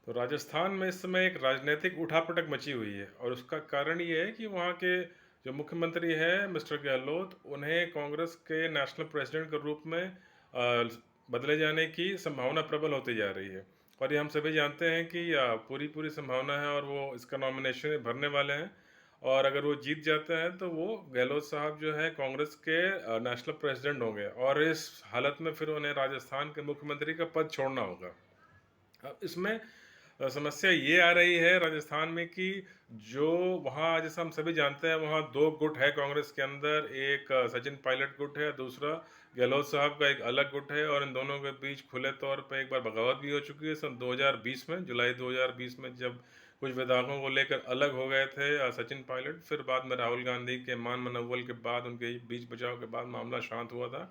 तो राजस्थान में इस समय एक राजनीतिक उठापटक मची हुई है और उसका कारण ये है कि वहाँ के जो मुख्यमंत्री हैं मिस्टर गहलोत, उन्हें कांग्रेस के नेशनल प्रेसिडेंट के रूप में बदले जाने की संभावना प्रबल होती जा रही है। और ये हम सभी जानते हैं कि पूरी पूरी संभावना है और वो इसका नॉमिनेशन भरने वाले हैं। और अगर वो जीत जाते हैं तो वो गहलोत साहब जो है कांग्रेस के नेशनल प्रेसिडेंट होंगे और इस हालत में फिर उन्हें राजस्थान के मुख्यमंत्री का पद छोड़ना होगा। अब इसमें समस्या ये आ रही है राजस्थान में कि जो वहाँ, जैसा हम सभी जानते हैं, वहाँ दो गुट है कांग्रेस के अंदर। एक सचिन पायलट गुट है, दूसरा गहलोत साहब का एक अलग गुट है। और इन दोनों के बीच खुले तौर पे एक बार बगावत भी हो चुकी है सन 2020 में, जुलाई 2020 में, जब कुछ विधायकों को लेकर अलग हो गए थे सचिन पायलट। फिर बाद में राहुल गांधी के मान मनौवल के बाद, उनके बीच बचाव के बाद मामला शांत हुआ था।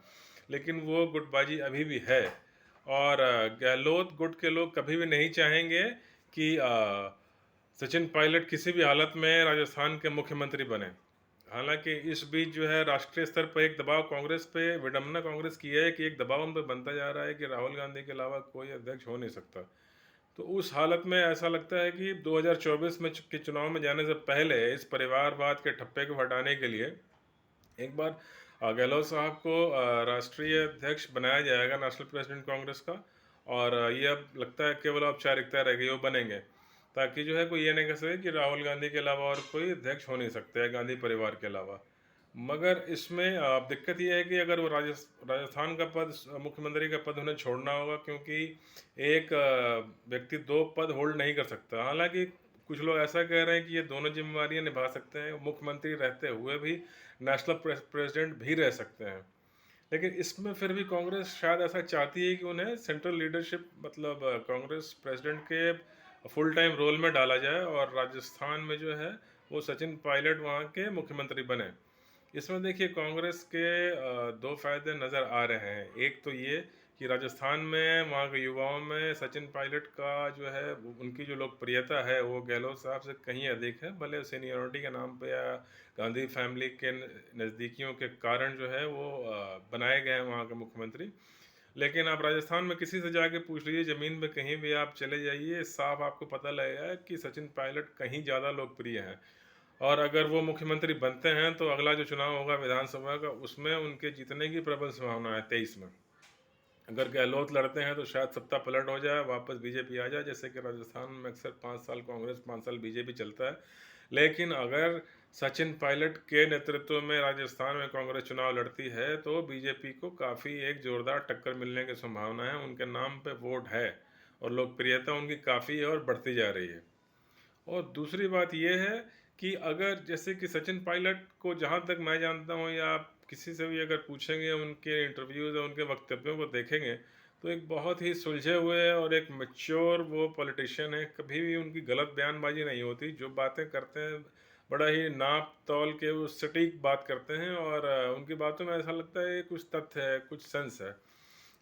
लेकिन वो गुटबाजी अभी भी है। और गहलोत गुट के लोग कभी भी नहीं चाहेंगे कि सचिन पायलट किसी भी हालत में राजस्थान के मुख्यमंत्री बने। हालांकि इस बीच जो है राष्ट्रीय स्तर पर एक दबाव कांग्रेस पे, विडम्बना कांग्रेस की है कि एक दबाव उन पर बनता जा रहा है कि राहुल गांधी के अलावा कोई अध्यक्ष हो नहीं सकता। तो उस हालत में ऐसा लगता है कि 2024 में के चुनाव में जाने से पहले इस परिवारवाद के ठप्पे को हटाने के लिए एक बार गहलोत साहब को राष्ट्रीय अध्यक्ष बनाया जाएगा, नेशनल प्रेसिडेंट कांग्रेस का। और ये अब लगता है केवल औपचारिकता रह गई, वो बनेंगे ताकि जो है कोई ये नहीं कह सके कि राहुल गांधी के अलावा और कोई अध्यक्ष हो नहीं सकते हैं गांधी परिवार के अलावा। मगर इसमें दिक्कत ये है कि अगर वो राजस्थान का पद, मुख्यमंत्री का पद उन्हें छोड़ना होगा, क्योंकि एक व्यक्ति दो पद होल्ड नहीं कर सकता। हालांकि कुछ लोग ऐसा कह रहे हैं कि ये दोनों जिम्मेवारियां निभा सकते हैं, मुख्यमंत्री रहते हुए भी नेशनल प्रेसिडेंट भी रह सकते हैं। लेकिन इसमें फिर भी कांग्रेस शायद ऐसा चाहती है कि उन्हें सेंट्रल लीडरशिप, मतलब कांग्रेस प्रेसिडेंट के फुल टाइम रोल में डाला जाए और राजस्थान में जो है वो सचिन पायलट वहाँ के मुख्यमंत्री बने। इसमें देखिए कांग्रेस के दो फायदे नज़र आ रहे हैं। एक तो ये कि राजस्थान में वहाँ के युवाओं में सचिन पायलट का जो है उनकी जो लोकप्रियता है वो गहलोत साहब से कहीं अधिक है। भले सीनियरिटी के नाम पे या गांधी फैमिली के नज़दीकियों के कारण जो है वो बनाए गए हैं वहाँ के मुख्यमंत्री। लेकिन आप राजस्थान में किसी से जाके पूछ लीजिए, ज़मीन में कहीं भी आप चले जाइए, साफ आपको पता लगेगा कि सचिन पायलट कहीं ज़्यादा लोकप्रिय हैं। और अगर वो मुख्यमंत्री बनते हैं तो अगला जो चुनाव होगा विधानसभा का, उसमें उनके जीतने की प्रबल संभावना है 23 में। अगर गहलोत लड़ते हैं तो शायद सत्ता पलट हो जाए, वापस बीजेपी आ जाए, जैसे कि राजस्थान में अक्सर 5 साल कांग्रेस 5 साल बीजेपी चलता है। लेकिन अगर सचिन पायलट के नेतृत्व में राजस्थान में कांग्रेस चुनाव लड़ती है तो बीजेपी को काफ़ी एक जोरदार टक्कर मिलने की संभावना है। उनके नाम पे वोट है और लोकप्रियता उनकी काफ़ी है और बढ़ती जा रही है। और दूसरी बात यह है कि अगर जैसे कि सचिन पायलट को, जहाँ तक मैं जानता हूँ या आप किसी से भी अगर पूछेंगे, उनके इंटरव्यूज़ या उनके वक्तव्यों को देखेंगे, तो एक बहुत ही सुलझे हुए और एक मैच्योर वो पॉलिटिशियन है। कभी भी उनकी गलत बयानबाजी नहीं होती, जो बातें करते हैं बड़ा ही नाप तौल के वो सटीक बात करते हैं। और उनकी बातों में ऐसा लगता है कुछ तथ्य है, कुछ सेंस है।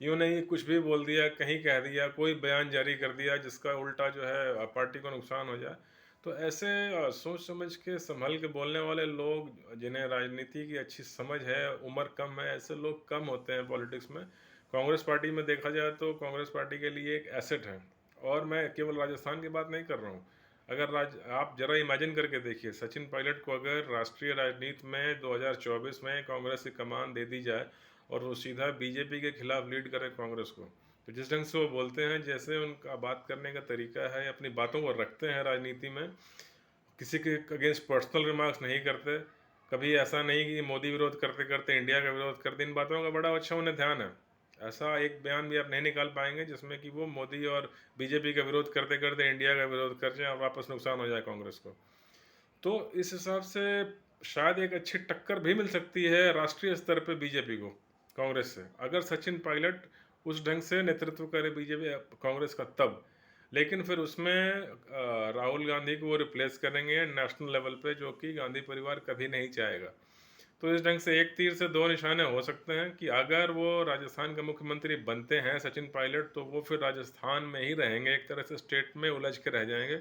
यूँ नहीं कुछ भी बोल दिया, कहीं कह दिया, कोई बयान जारी कर दिया जिसका उल्टा जो है पार्टी को नुकसान हो जाए। तो ऐसे सोच समझ के संभल के बोलने वाले लोग, जिन्हें राजनीति की अच्छी समझ है, उम्र कम है, ऐसे लोग कम होते हैं पॉलिटिक्स में। कांग्रेस पार्टी में देखा जाए तो कांग्रेस पार्टी के लिए एक एसेट है। और मैं केवल राजस्थान की बात नहीं कर रहा हूँ। अगर आप जरा इमेजिन करके देखिए, सचिन पायलट को अगर राष्ट्रीय राजनीति में 2024 में कांग्रेस की कमान दे दी जाए और वो सीधा बीजेपी के खिलाफ लीड करे कांग्रेस को, तो जिस ढंग से वो बोलते हैं, जैसे उनका बात करने का तरीका है, अपनी बातों को रखते हैं राजनीति में, किसी के अगेंस्ट पर्सनल रिमार्क्स नहीं करते। कभी ऐसा नहीं कि मोदी विरोध करते करते इंडिया का विरोध कर दे। इन बातों का बड़ा अच्छा उन्हें ध्यान है। ऐसा एक बयान भी आप नहीं निकाल पाएंगे जिसमें कि वो मोदी और बीजेपी का विरोध करते करते इंडिया का विरोध कर जाए और वापस नुकसान हो जाए कांग्रेस को। तो इस हिसाब से शायद एक अच्छी टक्कर भी मिल सकती है राष्ट्रीय स्तर पे बीजेपी को कांग्रेस से, अगर सचिन पायलट उस ढंग से नेतृत्व करे बीजेपी कांग्रेस का तब। लेकिन फिर उसमें राहुल गांधी को वो रिप्लेस करेंगे नेशनल लेवल पे, जो कि गांधी परिवार कभी नहीं चाहेगा। तो इस ढंग से एक तीर से दो निशाने हो सकते हैं कि अगर वो राजस्थान के मुख्यमंत्री बनते हैं सचिन पायलट, तो वो फिर राजस्थान में ही रहेंगे, एक तरह से स्टेट में उलझ के रह जाएंगे।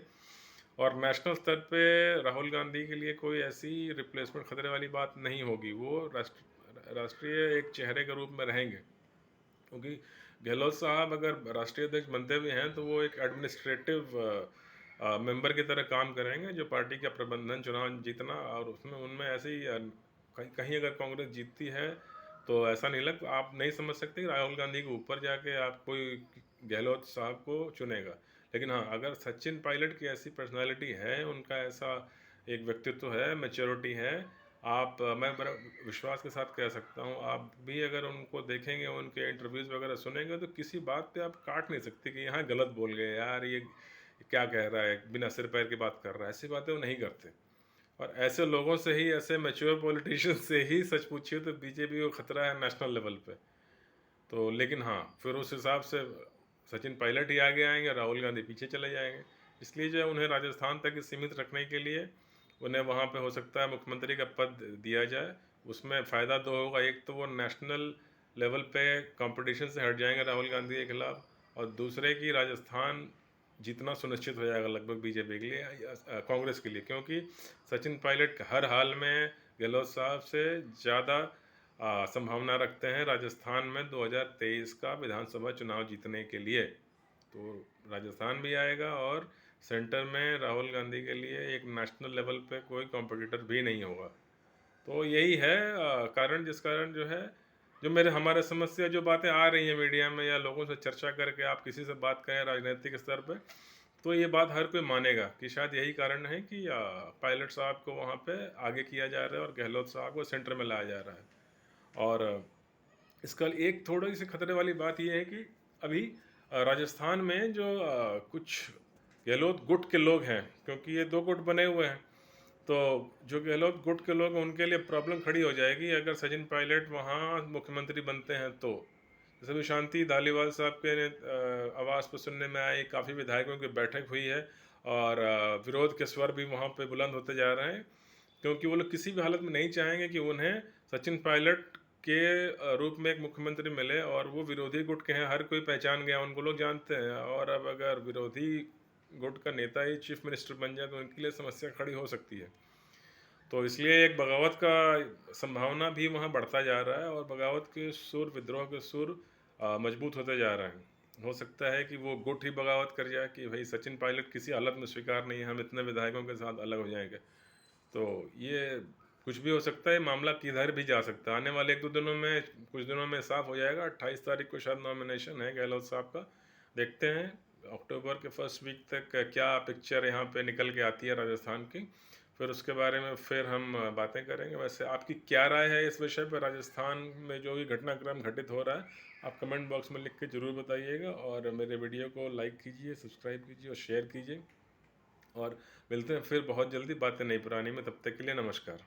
और नेशनल स्तर पे राहुल गांधी के लिए कोई ऐसी रिप्लेसमेंट खतरे वाली बात नहीं होगी। वो राष्ट्रीय एक चेहरे के रूप में रहेंगे, क्योंकि गहलोत साहब अगर राष्ट्रीय अध्यक्ष बनते भी हैं तो वो एक एडमिनिस्ट्रेटिव मेंबर की तरह काम करेंगे, जो पार्टी का प्रबंधन, चुनाव जीतना, और उसमें उनमें ऐसे ही कहीं कहीं अगर कांग्रेस जीतती है तो ऐसा नहीं लग, आप नहीं समझ सकते कि राहुल गांधी के ऊपर जाके आप कोई गहलोत साहब को चुनेगा। लेकिन हाँ, अगर सचिन पायलट की ऐसी पर्सनालिटी है, उनका ऐसा एक व्यक्तित्व है, मैच्योरिटी है, आप मैं बड़ा विश्वास के साथ कह सकता हूँ, आप भी अगर उनको देखेंगे, उनके इंटरव्यूज़ वगैरह सुनेंगे, तो किसी बात पे आप काट नहीं सकते कि यहाँ गलत बोल गए यार, ये क्या कह रहा है, बिना सिर पैर की बात कर रहा है, ऐसी बातें वो नहीं करते। और ऐसे लोगों से ही, ऐसे मैच्योर पॉलिटिशियन से ही सच पूछिए तो बीजेपी को खतरा है नेशनल लेवल पे। तो लेकिन हाँ, फिर उस हिसाब से सचिन पायलट ही आगे आएंगे, राहुल गांधी पीछे चले जाएंगे। इसलिए जो है, उन्हें राजस्थान तक ही सीमित रखने के लिए उन्हें वहाँ पे हो सकता है मुख्यमंत्री का पद दिया जाए। उसमें फ़ायदा दो होगा, एक तो वो नेशनल लेवल पे कंपटीशन से हट जाएंगे राहुल गांधी के खिलाफ, और दूसरे की राजस्थान जीतना सुनिश्चित हो जाएगा लगभग बीजेपी के लिए कांग्रेस के लिए, क्योंकि सचिन पायलट हर हाल में गहलोत साहब से ज़्यादा संभावना रखते हैं राजस्थान में 2023 का विधानसभा चुनाव जीतने के लिए। तो राजस्थान भी आएगा, और सेंटर में राहुल गांधी के लिए एक नेशनल लेवल पे कोई कॉम्पिटिटर भी नहीं होगा। तो यही है कारण, जिस कारण जो है, जो मेरे हमारे समझ से जो बातें आ रही हैं मीडिया में, या लोगों से चर्चा करके आप किसी से बात करें राजनीतिक स्तर पे, तो ये बात हर कोई मानेगा कि शायद यही कारण है कि पायलट साहब को वहाँ पे आगे किया जा रहा है और गहलोत साहब को सेंटर में लाया जा रहा है। और इसका एक थोड़ी सी खतरे वाली बात यह है कि अभी राजस्थान में जो कुछ गहलोत गुट के लोग हैं, क्योंकि ये दो गुट बने हुए हैं, तो जो गहलोत गुट के लोग हैं उनके लिए प्रॉब्लम खड़ी हो जाएगी अगर सचिन पायलट वहाँ मुख्यमंत्री बनते हैं तो। जैसे भी शांति धालीवाल साहब के आवाज़ पर सुनने में आई, काफ़ी विधायकों की बैठक हुई है, और विरोध के स्वर भी वहाँ पे बुलंद होते जा रहे हैं, क्योंकि वो लोग किसी भी हालत में नहीं चाहेंगे कि उन्हें सचिन पायलट के रूप में एक मुख्यमंत्री मिले, और वो विरोधी गुट के हैं, हर कोई पहचान गया, उनको लोग जानते हैं, और अब अगर विरोधी गुट का नेता ही चीफ मिनिस्टर बन जाए तो उनके लिए समस्या खड़ी हो सकती है। तो इसलिए एक बगावत का संभावना भी वहाँ बढ़ता जा रहा है, और बगावत के सुर, विद्रोह के सुर मजबूत होते जा रहे हैं। हो सकता है कि वो गुट ही बगावत कर जाए कि भाई सचिन पायलट किसी हालत में स्वीकार नहीं है, हम इतने विधायकों के साथ अलग हो जाएंगे। तो ये कुछ भी हो सकता है, मामला किधर भी जा सकता है। आने वाले एक दो दिनों में, कुछ दिनों में साफ हो जाएगा। 28 तारीख को शायद नॉमिनेशन है गहलोत साहब का। देखते हैं अक्टूबर के फर्स्ट वीक तक क्या पिक्चर यहाँ पे निकल के आती है राजस्थान की, फिर उसके बारे में फिर हम बातें करेंगे। वैसे आपकी क्या राय है इस विषय पर, राजस्थान में जो भी घटनाक्रम घटित हो रहा है, आप कमेंट बॉक्स में लिख के ज़रूर बताइएगा, और मेरे वीडियो को लाइक कीजिए, सब्सक्राइब कीजिए और शेयर कीजिए। और मिलते हैं फिर बहुत जल्दी बातें नई पुरानी में, तब तक के लिए नमस्कार।